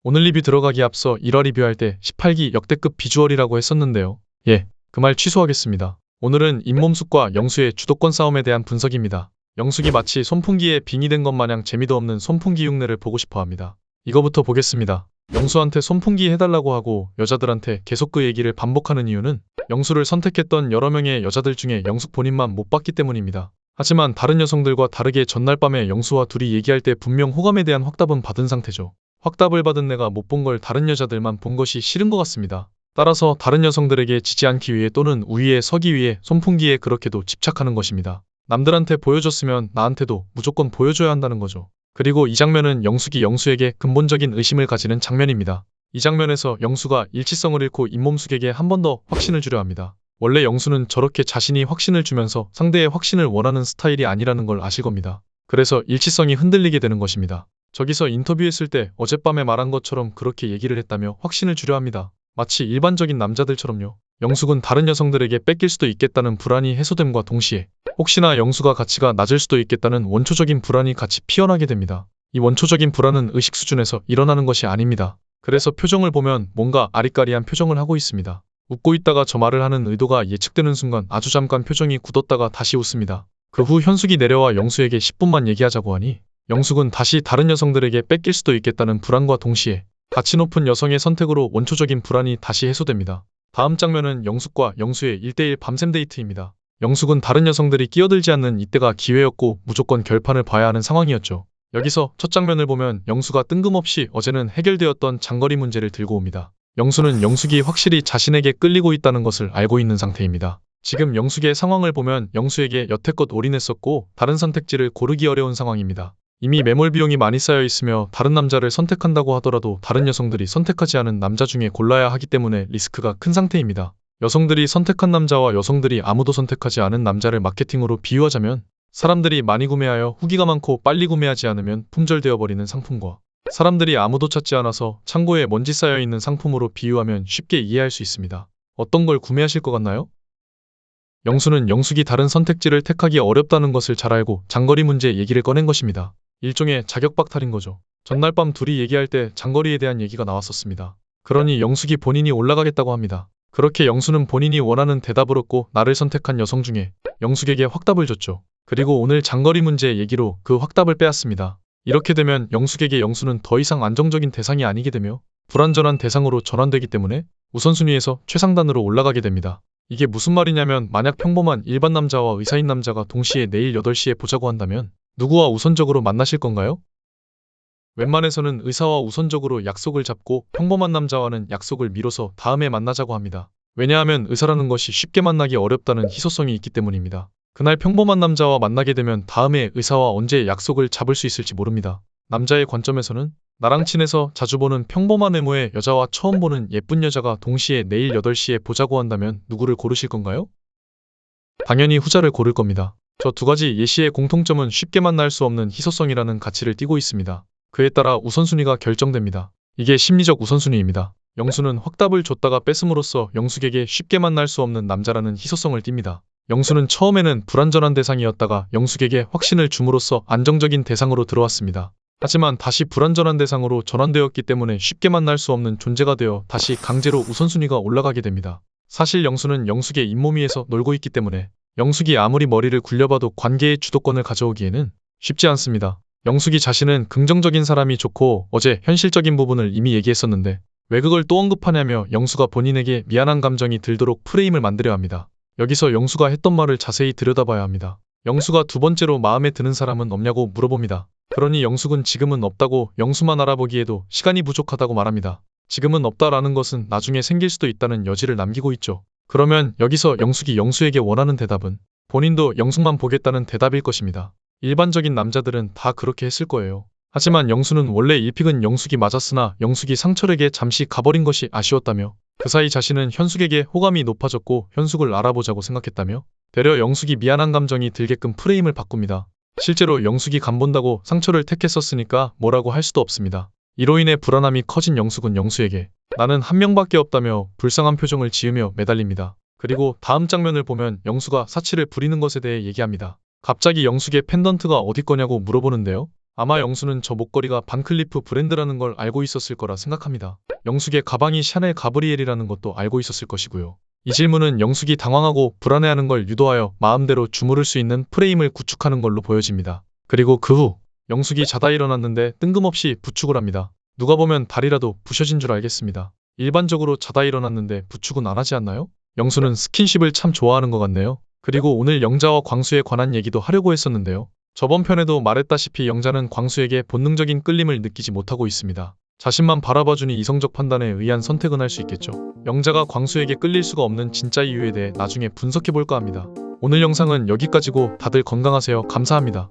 오늘 리뷰 들어가기 앞서 1화 리뷰할 때 18기 역대급 비주얼이라고 했었는데요. 그 말 취소하겠습니다. 오늘은 잇몸숙과 영수의 주도권 싸움에 대한 분석입니다. 영숙이 마치 손풍기에 빙이 된 것 마냥 재미도 없는 손풍기 흉내를 보고 싶어 합니다. 이거부터 보겠습니다. 영수한테 손풍기 해달라고 하고 여자들한테 계속 그 얘기를 반복하는 이유는 영수를 선택했던 여러 명의 여자들 중에 영숙 본인만 못 봤기 때문입니다. 하지만 다른 여성들과 다르게 전날 밤에 영수와 둘이 얘기할 때 분명 호감에 대한 확답은 받은 상태죠. 확답을 받은 내가 못 본 걸 다른 여자들만 본 것이 싫은 것 같습니다. 따라서 다른 여성들에게 지지 않기 위해 또는 우위에 서기 위해 손풍기에 그렇게도 집착하는 것입니다. 남들한테 보여줬으면 나한테도 무조건 보여줘야 한다는 거죠. 그리고 이 장면은 영숙이 영수에게 근본적인 의심을 가지는 장면입니다. 이 장면에서 영수가 일치성을 잃고 잇몸숙에게 한 번 더 확신을 주려 합니다. 원래 영수는 저렇게 자신이 확신을 주면서 상대의 확신을 원하는 스타일이 아니라는 걸 아실 겁니다. 그래서 일치성이 흔들리게 되는 것입니다. 저기서 인터뷰했을 때 어젯밤에 말한 것처럼 그렇게 얘기를 했다며 확신을 주려 합니다. 마치 일반적인 남자들처럼요. 영숙은 다른 여성들에게 뺏길 수도 있겠다는 불안이 해소됨과 동시에 혹시나 영수가 가치가 낮을 수도 있겠다는 원초적인 불안이 같이 피어나게 됩니다. 이 원초적인 불안은 의식 수준에서 일어나는 것이 아닙니다. 그래서 표정을 보면 뭔가 아리까리한 표정을 하고 있습니다. 웃고 있다가 저 말을 하는 의도가 예측되는 순간 아주 잠깐 표정이 굳었다가 다시 웃습니다. 그 후 현숙이 내려와 영수에게 10분만 얘기하자고 하니 영숙은 다시 다른 여성들에게 뺏길 수도 있겠다는 불안과 동시에 가치 높은 여성의 선택으로 원초적인 불안이 다시 해소됩니다. 다음 장면은 영숙과 영수의 1대1 밤샘 데이트입니다. 영숙은 다른 여성들이 끼어들지 않는 이때가 기회였고 무조건 결판을 봐야 하는 상황이었죠. 여기서 첫 장면을 보면 영수가 뜬금없이 어제는 해결되었던 장거리 문제를 들고 옵니다. 영수는 영숙이 확실히 자신에게 끌리고 있다는 것을 알고 있는 상태입니다. 지금 영숙의 상황을 보면 영수에게 여태껏 올인했었고 다른 선택지를 고르기 어려운 상황입니다. 이미 매몰 비용이 많이 쌓여 있으며 다른 남자를 선택한다고 하더라도 다른 여성들이 선택하지 않은 남자 중에 골라야 하기 때문에 리스크가 큰 상태입니다. 여성들이 선택한 남자와 여성들이 아무도 선택하지 않은 남자를 마케팅으로 비유하자면 사람들이 많이 구매하여 후기가 많고 빨리 구매하지 않으면 품절되어 버리는 상품과 사람들이 아무도 찾지 않아서 창고에 먼지 쌓여 있는 상품으로 비유하면 쉽게 이해할 수 있습니다. 어떤 걸 구매하실 것 같나요? 영수는 영숙이 다른 선택지를 택하기 어렵다는 것을 잘 알고 장거리 문제 얘기를 꺼낸 것입니다. 일종의 자격박탈인 거죠. 전날 밤 둘이 얘기할 때 장거리에 대한 얘기가 나왔었습니다. 그러니 영숙이 본인이 올라가겠다고 합니다. 그렇게 영수는 본인이 원하는 대답을 얻고 나를 선택한 여성 중에 영숙에게 확답을 줬죠. 그리고 오늘 장거리 문제 얘기로 그 확답을 빼앗습니다. 이렇게 되면 영숙에게 영수는 더 이상 안정적인 대상이 아니게 되며 불완전한 대상으로 전환되기 때문에 우선순위에서 최상단으로 올라가게 됩니다. 이게 무슨 말이냐면 만약 평범한 일반 남자와 의사인 남자가 동시에 내일 8시에 보자고 한다면 누구와 우선적으로 만나실 건가요? 웬만해서는 의사와 우선적으로 약속을 잡고 평범한 남자와는 약속을 미뤄서 다음에 만나자고 합니다. 왜냐하면 의사라는 것이 쉽게 만나기 어렵다는 희소성이 있기 때문입니다. 그날 평범한 남자와 만나게 되면 다음에 의사와 언제 약속을 잡을 수 있을지 모릅니다. 남자의 관점에서는 나랑 친해서 자주 보는 평범한 외모의 여자와 처음 보는 예쁜 여자가 동시에 내일 8시에 보자고 한다면 누구를 고르실 건가요? 당연히 후자를 고를 겁니다. 저 두 가지 예시의 공통점은 쉽게 만날 수 없는 희소성이라는 가치를 띠고 있습니다. 그에 따라 우선순위가 결정됩니다. 이게 심리적 우선순위입니다. 영수는 확답을 줬다가 뺏음으로써 영숙에게 쉽게 만날 수 없는 남자라는 희소성을 띱니다. 영수는 처음에는 불안전한 대상이었다가 영숙에게 확신을 줌으로써 안정적인 대상으로 들어왔습니다. 하지만 다시 불안전한 대상으로 전환되었기 때문에 쉽게 만날 수 없는 존재가 되어 다시 강제로 우선순위가 올라가게 됩니다. 사실 영수는 영숙의 잇몸위에서 놀고 있기 때문에 영숙이 아무리 머리를 굴려봐도 관계의 주도권을 가져오기에는 쉽지 않습니다. 영숙이 자신은 긍정적인 사람이 좋고 어제 현실적인 부분을 이미 얘기했었는데 왜 그걸 또 언급하냐며 영수가 본인에게 미안한 감정이 들도록 프레임을 만들려 합니다. 여기서 영수가 했던 말을 자세히 들여다봐야 합니다. 영수가 두 번째로 마음에 드는 사람은 없냐고 물어봅니다. 그러니 영숙은 지금은 없다고 영수만 알아보기에도 시간이 부족하다고 말합니다. 지금은 없다라는 것은 나중에 생길 수도 있다는 여지를 남기고 있죠. 그러면 여기서 영숙이 영수에게 원하는 대답은 본인도 영숙만 보겠다는 대답일 것입니다. 일반적인 남자들은 다 그렇게 했을 거예요. 하지만 영수는 원래 1픽은 영숙이 맞았으나 영숙이 상철에게 잠시 가버린 것이 아쉬웠다며 그 사이 자신은 현숙에게 호감이 높아졌고 현숙을 알아보자고 생각했다며 되려 영숙이 미안한 감정이 들게끔 프레임을 바꿉니다. 실제로 영숙이 간본다고 상철을 택했었으니까 뭐라고 할 수도 없습니다. 이로 인해 불안함이 커진 영숙은 영수에게 나는 한 명밖에 없다며 불쌍한 표정을 지으며 매달립니다. 그리고 다음 장면을 보면 영수가 사치를 부리는 것에 대해 얘기합니다. 갑자기 영숙의 펜던트가 어디 거냐고 물어보는데요. 아마 영수는 저 목걸이가 반클리프 브랜드라는 걸 알고 있었을 거라 생각합니다. 영숙의 가방이 샤넬 가브리엘이라는 것도 알고 있었을 것이고요. 이 질문은 영숙이 당황하고 불안해하는 걸 유도하여 마음대로 주무를 수 있는 프레임을 구축하는 걸로 보여집니다. 그리고 그 후 영숙이 자다 일어났는데 뜬금없이 부축을 합니다. 누가 보면 다리라도 부셔진 줄 알겠습니다. 일반적으로 자다 일어났는데 부축은 안 하지 않나요? 영수는 스킨십을 참 좋아하는 것 같네요. 그리고 오늘 영자와 광수에 관한 얘기도 하려고 했었는데요. 저번 편에도 말했다시피 영자는 광수에게 본능적인 끌림을 느끼지 못하고 있습니다. 자신만 바라봐주니 이성적 판단에 의한 선택은 할 수 있겠죠. 영자가 광수에게 끌릴 수가 없는 진짜 이유에 대해 나중에 분석해볼까 합니다. 오늘 영상은 여기까지고 다들 건강하세요. 감사합니다.